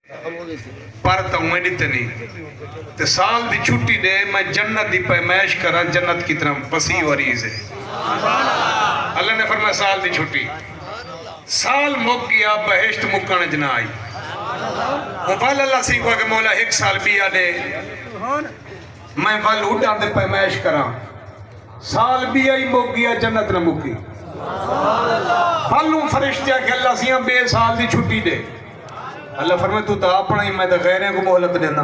پر تو میں ڈتنی تے سال دی چھٹی دے میں جنت دی پیمائش کرا، جنت کی طرح پسی وریز ہے۔ اللہ نے فرمایا سال دی چھٹی، سال مک گیا بہشت مکان جنا آئی۔ وفال اللہ سی کو کہ مولا ایک سال بیا دے میں ول اڈا دے پیمائش کرا، سال بیا ہی مک گیا جنت نہ مکی۔ فالوں فرشتیا کہ اللہ سیاں بے سال دی چھٹی دے۔ اللہ فرمائے تو تا اپنا ہی میں تا غیریں کو مہلت دینا۔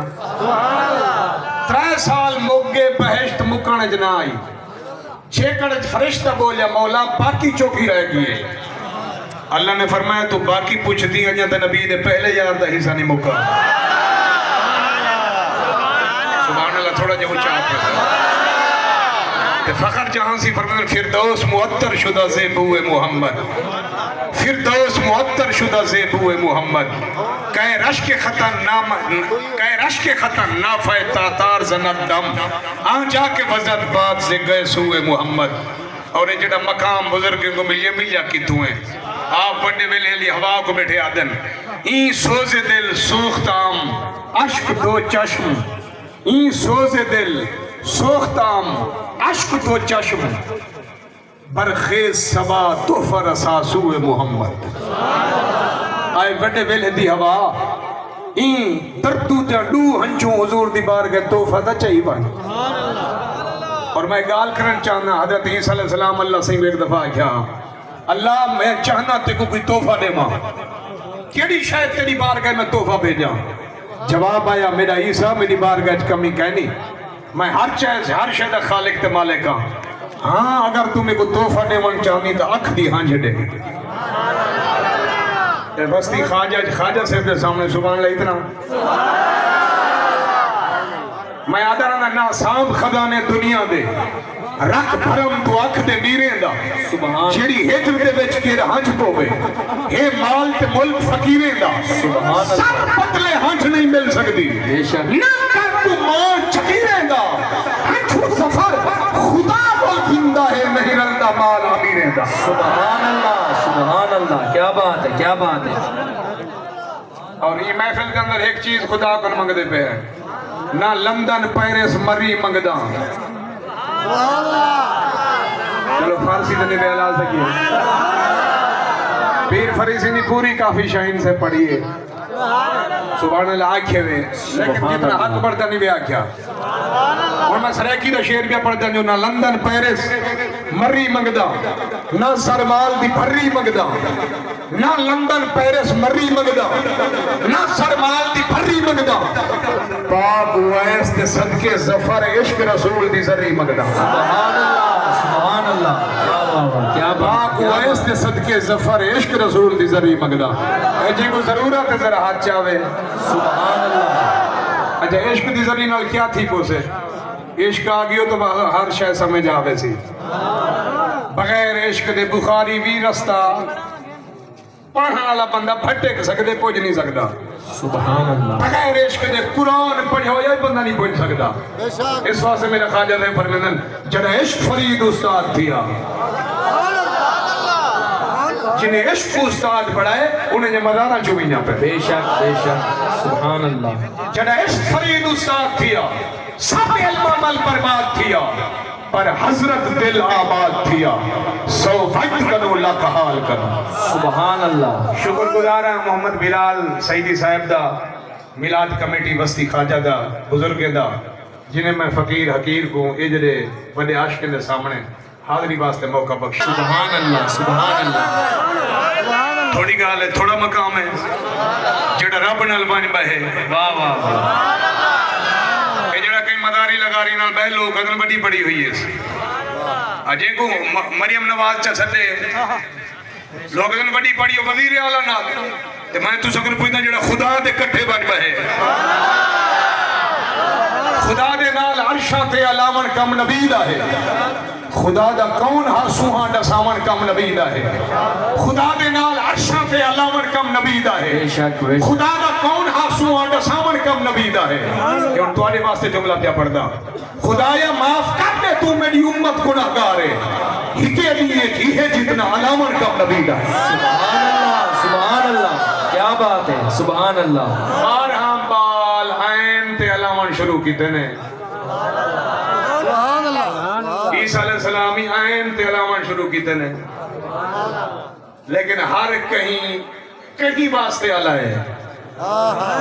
3 سال مگے بہشت مکان جنا آئی، 6 کڑج فرشتہ بولیا مولا باقی چوکی رہ گئی ہے۔ اللہ نے فرمایا تو باقی پوچھ دی گا جاتا نبی دے پہلے یار دا حصہ نہیں مکا۔ سبحان اللہ، تھوڑا جو چاپ ہے فخر جہاں سی فرمائے فردوس معطر شدہ زیبوئے محمد، فردوس معطر شدہ زیبوئے محمد، کہے رشک خطن نافع تاتار زند دم، آن جا کے وزد بات سے گئے سوئے محمد۔ اور یہ جڑا مقام بزرگوں کو ملیا کی تویں آپ بڑے ویلے لی ہوا کو بیٹھے آدن، این سوز دل سوختام عشق دو چشم، این سوز دل سوختام عشق دو چشم، برخیز سبا تحفہ رساسوئے محمد۔ آئے بڑے ویلے دی ہوا این ترتو تے ڈو ہنچوں حضور دی بار گئے تحفہ دا چاہی بانی۔ اور میں گال کرن چاہنا حضرت عیسیٰ علیہ السلام اللہ سے ایک دفعہ کیا اللہ میں چاہنا تے کو کوئی تحفہ دے ماں، کیڑی شاید تیری بارگاہ میں تحفہ بھیجا؟ جواب آیا میرا عیسیٰ میری بارگاہ کمی کہنی، میں ہر شاید خالق تے مالک ہاں، ہاں اگر تمہیں کو تحفہ دے من چاہنی تو اکھ دی ہاں جھڑے۔ بستی خواجہ سے اپنے سامنے سبحان اللہ اتنا میں آدھرانا نا سام خدانے دنیا دے رکھ بھرم تو اکھ دے میریں دا جیڑی ہیت میرے بچ کے ہنچ پوے اے مال تے ملک فقیریں دا سب پتلے ہنچ نہیں مل سکتی نہ کر تو مان چکیریں دا ہنچو سفر خدا بول بندہ ہے نہیں رندہ مال امیریں دا۔ سبحان اللہ، سبحان اللہ، کیا بات ہے، کیا بات ہے۔ اور یہ محفل کے اندر ایک چیز خدا کر منگ دے پہ ہے، نہ لندن پیرس مری منگدہ۔ چلو فارسی تو نہیں بیعلال سکیے، پیر فریسی نے پوری کافی شاہین سے پڑھی ہے سبحان اللہ آکھے ہوئے، لیکن جتنا حق بڑھتا نہیں بھی آکھیا۔ اور میں سریکی دا شیر بھی پڑھتا جو نہ لندن پیرس مری منگدہ، نہ سرمال دی پھری منگدہ، نہ لندن پیرس مری منگدہ، نہ سرمال دی پھری منگدہ، پاک ویس دے صدقے ظفر عشق رسول دی ذری منگدہ۔ سبحان اللہ، سبحان اللہ، کیا پاک ویس دے صدقے ظفر عشق رسول دی ذری منگدہ۔ اے جی کو ضرورت ہے ذرا ہاتھ چاہوے۔ سبحان اللہ۔ اچھا عشق دی ذری نال کیا تھی پوسے؟ عشق آگیو تو ہر شے سمجھ آوے سی، بغیر عشق دے بخاری بھی رستہ پڑھنے والا بندہ پھٹے سکتے پوچھ نہیں سکتا۔ سبحان اللہ۔ بغیر عشق دے قرآن پڑھو یا بندہ نہیں پوچھ سکتا۔ اس واسطے میرا خواجہ دے فرمیدن جڑا عشق فرید استاد تھیا، جنہیں عشق استاد پڑھائے انہیں یہ مدارہ چوبینا پہ۔ بے شک، بے شک، سبحان اللہ۔ جڑا عشق فرید استاد تھیا، سب علم عمل برباد تھیا، پر حضرت دل آباد تھیا، سو وقت کنو لکھ حال کنو۔ سبحان اللہ۔ شکر گزار ہے محمد بلال سیدی صاحب دا میلاد کمیٹی بستی خواجہ دا بزرگ دا، جنہیں میں فقیر حقیر کو اجرے بڑے عاشق کے سامنے حاضری واسطے موقع بخش۔ سبحان اللہ، سبحان اللہ۔ تھوڑی گال ہے، تھوڑا مقام ہے جڑا رب نال بن بہے۔ واہ واہ واہ۔ یہ جڑا کئی مداری لگاری نال بہے لوگ ادن بڑی بڑی ہوئی ہے۔ اجے کو مریم نواز چا سٹے لوگ ادن بڑی پڑی ہو وزیر اعلیٰ نال تے میں تو سکر پوچھنا جڑا خدا دے کٹھے بن بہے، خدا دے نال عرشاں تے علاوہ کم نبی دا ہے، خدا دا کون ہاسوہاں دا سامان کم نبی دا ہے، خدا دے نال عرشاں تے علاوہ کم نبی دا ہے، بے شک، بے شک۔ خدا دا کون ہاسوہاں دا سامان کم نبی دا ہے۔ یہ ان توانے واسطے جملہ پیا پڑھدا، خدایا معاف کر دے تو میری امت گناہگار ہے، ہکے لیے جیہے جتنا علاوہ کم نبی دا ہے۔ سبحان اللہ، سبحان اللہ، کیا کیا بات ہے سبحان اللہ اور ہم بال عین تے علامن شروع کیتے نے عیسیٰ علیہ السلام ہی عین تے علامن شروع کیتے نے لیکن ہر کہیں واسطے اللہ ہے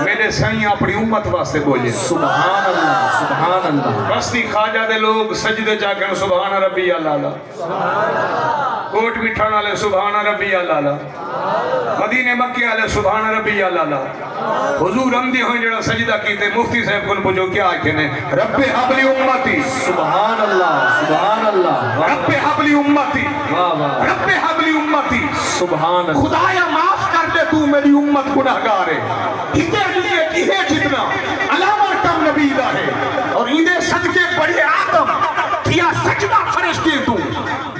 میرے سائیں اپنی امت واسطے بولے سبحان اللہ سبحان اللہ بستی خواجہ دے لوگ سجدے جا کے سبحان ربی اللہ کوٹ مٹھان والے سبحان ربی اللہ مدینے مکے والے سبحان ربی اللہ حضور اندھی ہوئے جڑا سجدہ کیتے مفتی صاحب کو پوچھو کیا آکھے نے رب حبلی امتی سبحان اللہ سبحان اللہ رب حبلی امتی واہ واہ رب حبلی امتی سبحان اللہ خدایا معاف کر دے تو میری امت گناہگار ہے ہتے لیے کیے جتنا علامہ کم نبی دا ہے اور اندے صدقے بڑے آدم کیا سجدہ فرشتے تو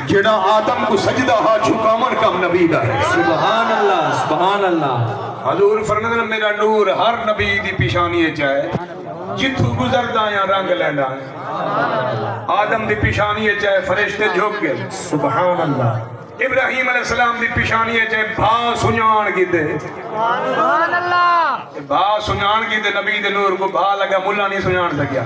جڑا آدم کو سجدہ ہا جھکامن کم نبی دا ہے سبحان اللہ سبحان اللہ حضور فرماتے ہیں میرا نور ہر نبی دی پیشانی چاہے جتھو گزردا یا رنگ لینا ہے آدم دی پیشانی چاہے فرشتے جھک گئے سبحان اللہ ابراہیم علیہ السلام دی پیشانی چاہے بھا سنیان کی دے سبحان اللہ بھا سنیان کی دے نبی دے نور کو بھا لگا ملا نہیں سنیان سکیا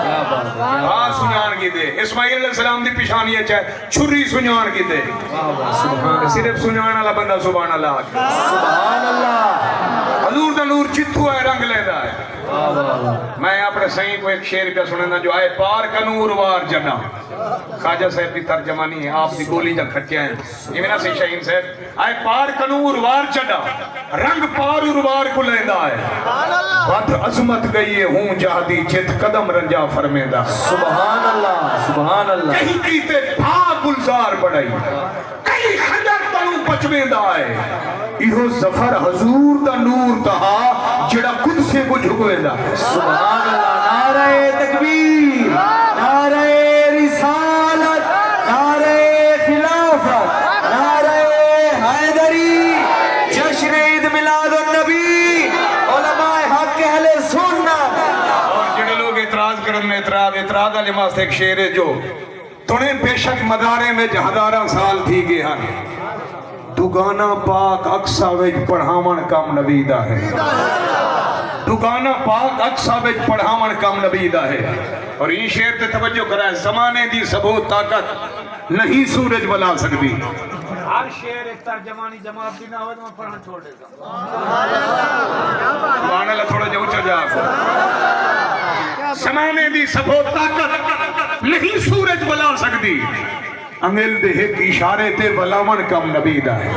کیا بات ہے بھا سنیان کی دے اسماعیل علیہ السلام دی پیشانی چاہے چھری سنیان کی دے واہ واہ سبحان صرف سنیان والا بندہ سبحان اللہ سبحان اللہ حضور دا نور جتھو ہے رنگ لینا ہے واہ واہ واہ میں اپنے سائیں کو ایک شعر پہ سننا جو آئے پار کا نور وار جنا خواجہ صاحب کی ترجمہ نہیں ہے آپ دی گولی جا کھٹیا ہیں یہ میرا سی شاہین صاحب آئے پار کا نور وار جنا رنگ پار وار کو لیندہ ہے ود عظمت گئی ہے ہوں جہدی چت قدم رنجا فرمیدہ سبحان اللہ سبحان اللہ کہیں کیتے بھا گلزار بڑھائی کہیں خجر تنو پچمیدہ ہے ایہو زفر حضور دا نور تہا جڑا قدسے کو جھکویدہ سبحان اللہ نعرہ تکبیر نعرہ رسالت نعرہ خلافت نعرہ حیدری جشن عید میلاد النبی علماء حق اہل سنت اور جڑے لوگ اعتراض کرن میں اعتراض علی ماستے ایک شعر ہے جو تنہیں بے شک مدارے میں ہزاراں سال تھی گئے ہیں دگانا پاک اقصا وچ پڑھاون کم نبی دا ہے دگانا پاک اقصا وچ پڑھاون کم نبی دا ہے اور یہ شعر تے توجہ کرائے زمانے دی سبو طاقت نہیں سورج بلا سکتی ہر شعر ایک ترجمانی جماعت بھی نہ ہوئے تو میں پڑھنا چھوڑ دیتا سبحان اللہ تھوڑا جو اچھا جا زمانے دی سبو طاقت نہیں سورج بلا سکتی انگل دے ایک اشارے تے بلاون کم نبی دا ہے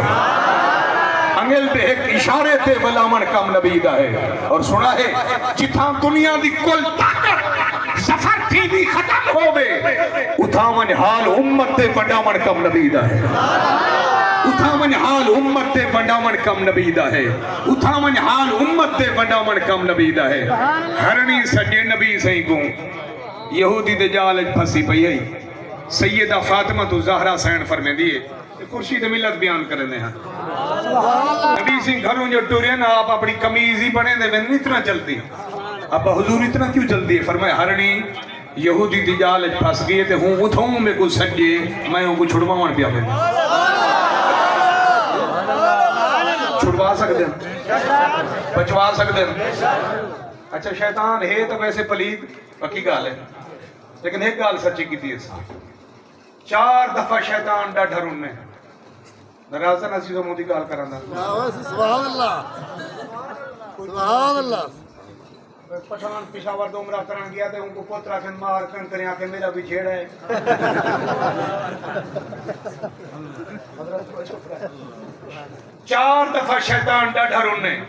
انگل دے ایک اشارے تے بلاون کم نبی دا ہے اور سنا ہے جتھاں دنیا دی کل طاقت سفر تھی بھی ختم ہوئے اتھاون حال امت تے بڑاون کم نبی دا ہے اتھاون حال امت تے بڑاون کم نبی دا ہے اتھاون حال امت تے بڑاون کم نبی دا ہے ہرنی سجے نبی سہیں کو یہودی دے جال پھنسی پئی ہے سیدہ فاطمہ تو زہرہ سین فرمے دیئے خورشید ملت بیان کرنے ہیں نبی سنگھ گھروں جو ٹورے نا آپ اپنی کمیز ہی بنے دے میں اتنا چلتی اب حضور اتنا کیوں چلتی ہے فرمائے ہرنی یہودی دی جال پھنس گئے تے ہوں اتھوں میں کو سجے میں ہوں کو چھڑواؤں پیا میں چھڑوا سکتے ہیں بچوا سکتے ہیں اچھا شیطان ہے تو ویسے پلید پکی گال ہے لیکن ایک گال سچی کی تھی اس 4 دفعہ شیطان ڈا ڈھرون میں نرازن عزیز و مودی گال کرانا سبحان اللہ سبحان اللہ پشان پشاور دو عمرہ کران گیا تھے ان کو پوترا کھن مار کن کریں آکے میرا بھی جھیڑا ہے 4 دفعہ شیطان ڈا ڈھرون میں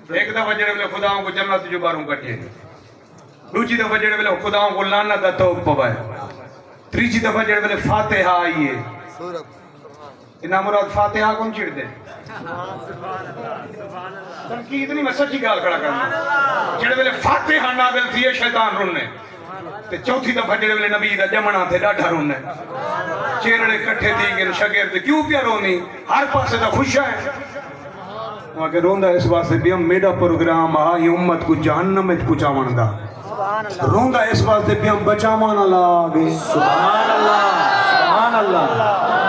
ایک دفعہ جڑے بلے خداؤں کو جنت جو باروں کٹے دوسری دفعہ جڑے بلے خداؤں کو لانا دا توب پوائے تیسری دفعہ جڑے بلے فاتحہ آئیے انہا مراد فاتحہ کون چھڑ دے تنقید نہیں میں سچی گال کھڑا کرنا جڑے بلے فاتحہ نازل تھی شیطان رونے تے چوتھی دفعہ جڑے بلے نبی دا جمنا تھے ڈاڈھا رونے چیرڑے کٹھے تھی گئے شگرد کیوں پیا رونی ہر پاسے دا خوش ہے وہاں کہ روندہ اس واسطے بھی ہم میڈا پروگرام آئی امت کو جہنم میں پچاون دا روندہ اس واسطے بھی ہم بچاوانا لاغے سبحان اللہ سبحان اللہ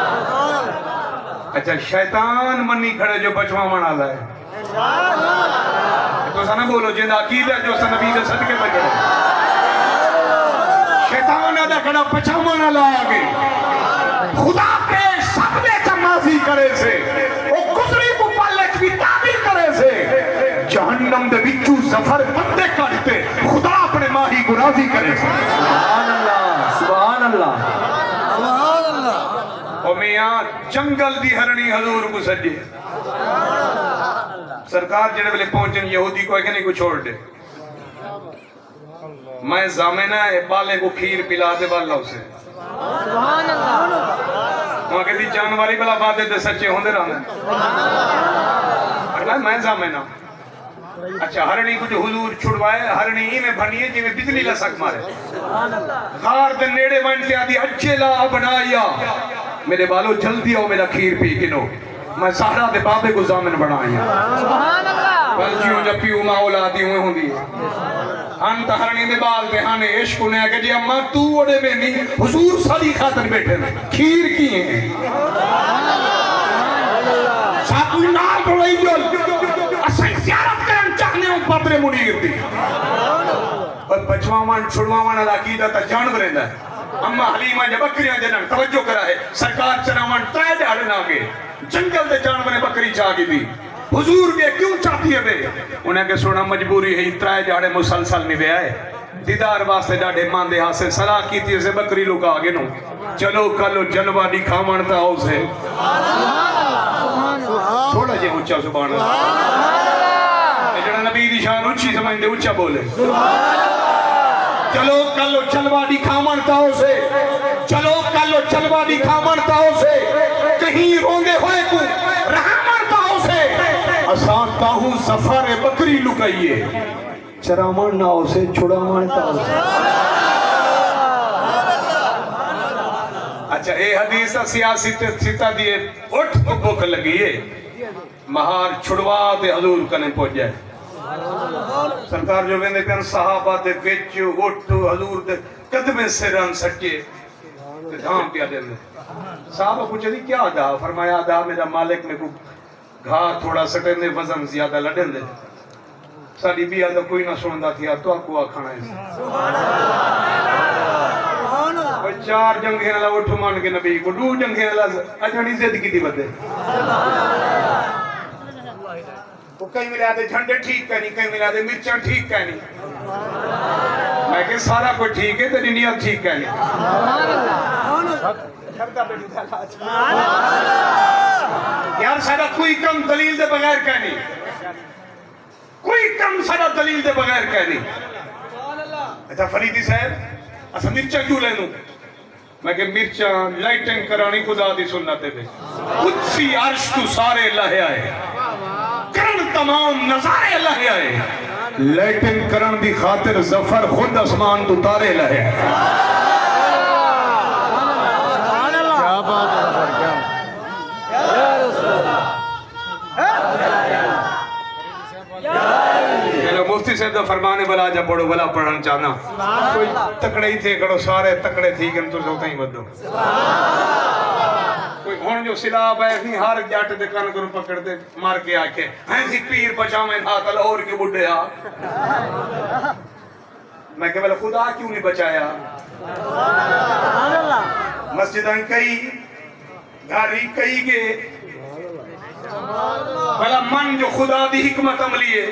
اچھا شیطان منی کھڑے جو بچوا منا لائے تو سا نہ بولو جن عقیدہ جو سا نبی دے صدقے بچے شیطان ادا کھڑا بچوا منا لائے آگے خدا کے سب نے چمازی کرے سے وہ گزری کو پالچ بھی تعبیر کرے سے جہنم دے بچو سفر بندے کرتے خدا اپنے ماہی کو راضی کرے سے سبحان اللہ سبحان اللہ سبحان اللہ اور میاں جنگل دی ہرنی حضور کو سجے سرکار جنہیں بلے پہنچن یہودی کو ایک نہیں کو چھوڑ دے میں زامنہ بالے کو کھیر پلا دے والا اسے سبحان اللہ وہاں کہتی جانواری بلا بات دے سچے ہوندے رہنا میں زامنہ اچھا ہرنی کو جو حضور چھڑوائے ہرنی ہی میں بھنیے جی میں بجلی لسک مارے غار دے نیڑے وانتے آدھی اچھے لا بنایا میرے بالو جلدی آؤ میرا کھیر پی کنو میں سہرہ دے بابے کو زامن بنایا سبحان اللہ بلچیوں جب پیو ماں اولادی ہوئے ہوں دی ہن تہرنی دے بال دے ہانے عشق نے کہ جی اماں تو وڑے میں نہیں حضور صلی خاطر بیٹھے میں کھیر کی ہیں ساتوی نال تو لئی جل اسائی زیارت کرن چاہنے ہوں پترے منیر دی اور بچوامان چھڑوامان علاقیدہ تا جانور رہندا ہے اما حلیمہ جب بکریاں جنن توجہ کرا ہے سرکار چناوان ٹرائے جاڑن آگے جنگل دے جانور نے بکری چاہ گی دی حضور بھی کیوں چاہتی ہے بے انہیں کہ سونا مجبوری ہے اترائے جاڑے مسلسل نہیں بے آئے دیدار واسطے ڈاڑے ماندے ہاں سے صلاح کی تھی اسے بکری لوگ آگے نو چلو کلو جلوہ دکھا مانتا ہو سے تھوڑا جے اچھا سبحان اللہ جڑا نبی دی شان اچھی سمجھ دے اچھا بولے چلو کلو چلوہ دکھا مانتا ہو سے چلو کلو چلوہ دکھا مانتا ہو سے کہیں روندے ہوئے کو رہا مانتا ہو سے آسان تاہوں سفر بکری لکائیے چرامان نہ ہو سے چھڑا مانتا ہو سے اچھا اے حدیث سیاسی سیتا دیئے اٹھ تو بک لگیے مہار چھڑوا دے حضور کنے پہنچ جائے سرکار جو ویندے کن صحابہ دے وچ اٹھ حضور دے قدمے سے رن سکے دھام پیا دے صحابہ پوچھے دی کیا دا فرمایا دا میرا مالک میں کو گھا تھوڑا سٹے دے وزن زیادہ لڑن دے ساڑی بھی آدھا کوئی نہ سندا تھی تو آپ کو آکھانا ہے اور چار جنگیں اللہ اٹھ مان کے نبی کو دو جنگیں اللہ اجھنی زید کی دی بدے وہ کہیں ملے آدھے جھنڈے ٹھیک کہنی کہیں ملے آدھے مرچان ٹھیک کہنی میں کہ سارا کوئی ٹھیک ہے تیری نیت ٹھیک کہنی یار سارا کوئی کم دلیل دے بغیر کہنی کوئی کم سارا دلیل دے بغیر کہنی اچھا فریدی صاحب اچھا مرچان کیوں لینوں میں کہ مرچان لائٹنگ کرانی خدا دی سنتے دے قدسی عرش تو سارے اللہ آئے کرن تمام نظارے اللہ آئے لائٹنگ کرن دی خاطر ظفر خود اسمان تو تارے اللہ آئے کیا بات ہے سر کیا مفتی صاحب دا فرمانے بلا جب بڑو بلا پڑھن چاہنا کوئی تکڑے ہی تھے کڑو سارے تکڑے تھی کہ تو سوتا ہی بدو کوئی ہون جو سلاب ہے نہیں ہر جاٹ دے کان کرو پکڑ دے مار کے آکے ایسی پیر بچامیں ہاتھ اور کے بڑھے آ میں کہ بلا خدا کیوں نہیں بچایا مسجدیں کئی گھاری کئی گے بلا من جو خدا دی حکمت عملی ہے